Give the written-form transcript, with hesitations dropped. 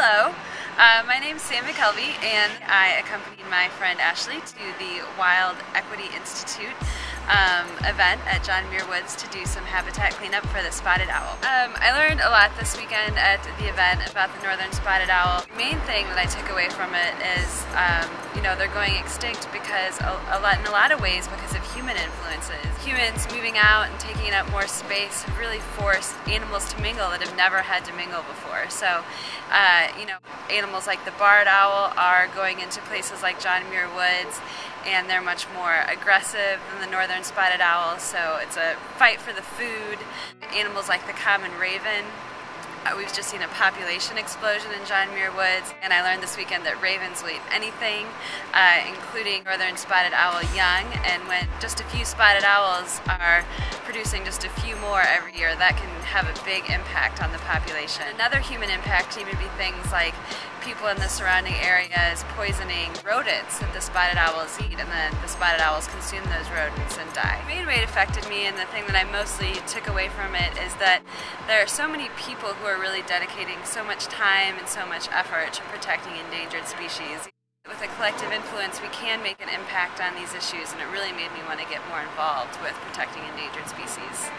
Hello, my name is Sam McKelvey, and I accompanied my friend Ashley to the Wild Equity Institute event at John Muir Woods to do some habitat cleanup for the spotted owl. I learned a lot this weekend at the event about the northern spotted owl. The main thing that I took away from it is, they're going extinct because in a lot of ways because of human influences. Humans moving out and taking up more space have really forced animals to mingle that have never had to mingle before. So, animals like the barred owl are going into places like John Muir Woods, and they're much more aggressive than the northern spotted owl, so it's a fight for the food. Animals like the common raven, we've just seen a population explosion in John Muir Woods, and I learned this weekend that ravens will eat anything, including northern spotted owl young, and when just a few spotted owls are producing just a few more every year, that can have a big impact on the population. Another human impact can even be things like people in the surrounding areas poisoning rodents that the spotted owls eat, and then the spotted owls consume those rodents and die. The main way it affected me, and the thing that I mostly took away from it, is that there are so many people who are really dedicating so much time and so much effort to protecting endangered species. With a collective influence, we can make an impact on these issues, and it really made me want to get more involved with protecting endangered species.